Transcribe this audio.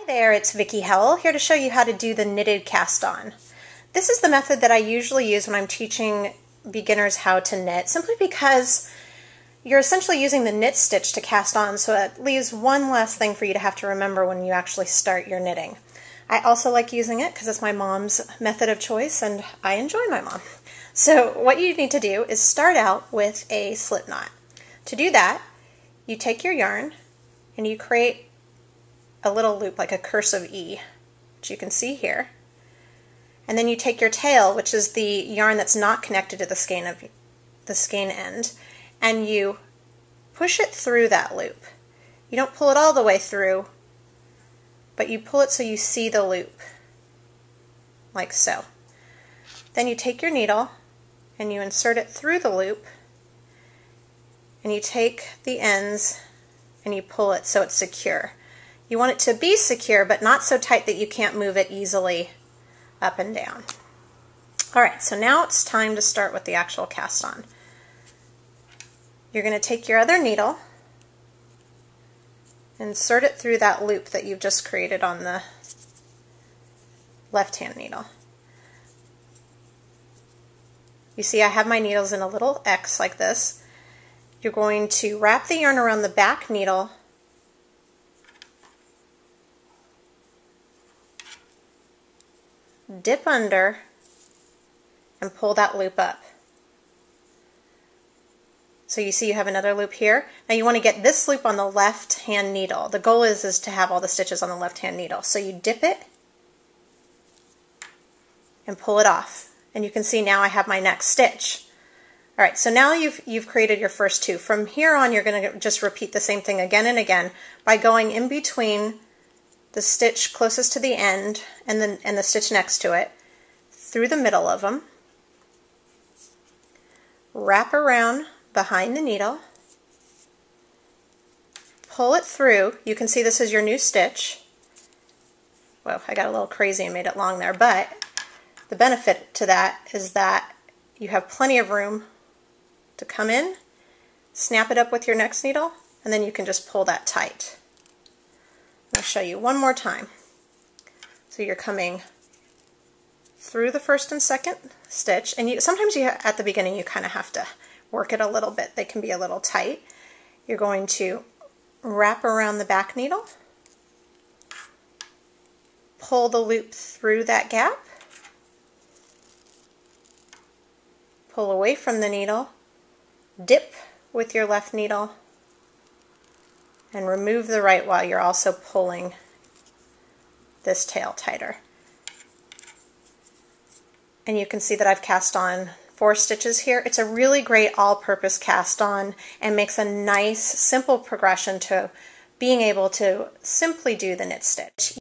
Hi there, it's Vicki Howell here to show you how to do the knitted cast on. This is the method that I usually use when I'm teaching beginners how to knit, simply because you're essentially using the knit stitch to cast on, so it leaves one less thing for you to have to remember when you actually start your knitting. I also like using it because it's my mom's method of choice and I enjoy my mom. So what you need to do is start out with a slip knot. To do that, you take your yarn and you create a little loop like a cursive E, which you can see here. And then you take your tail, which is the yarn that's not connected to the skein end, and you push it through that loop. You don't pull it all the way through, but you pull it so you see the loop, like so. Then you take your needle and you insert it through the loop, and you take the ends and you pull it so it's secure. You want it to be secure, but not so tight that you can't move it easily up and down. Alright, so now it's time to start with the actual cast on. You're going to take your other needle, insert it through that loop that you've just created on the left-hand needle. You see I have my needles in a little X like this. You're going to wrap the yarn around the back needle, dip under, and pull that loop up. So you see you have another loop here. Now you want to get this loop on the left hand needle. The goal is to have all the stitches on the left hand needle. So you dip it and pull it off. And you can see now I have my next stitch. Alright, so now you've created your first two. From here on you're going to just repeat the same thing again and again by going in between the stitch closest to the end and the stitch next to it, through the middle of them, wrap around behind the needle, pull it through. You can see this is your new stitch. Well, I got a little crazy and made it long there, but the benefit to that is that you have plenty of room to come in, snap it up with your next needle, and then you can just pull that tight. I'll show you one more time. So you're coming through the first and second stitch, and sometimes at the beginning you kind of have to work it a little bit. They can be a little tight. You're going to wrap around the back needle, pull the loop through that gap, pull away from the needle, dip with your left needle, and remove the right while you're also pulling this tail tighter. And you can see that I've cast on 4 stitches here. It's a really great all-purpose cast on and makes a nice, simple progression to being able to simply do the knit stitch.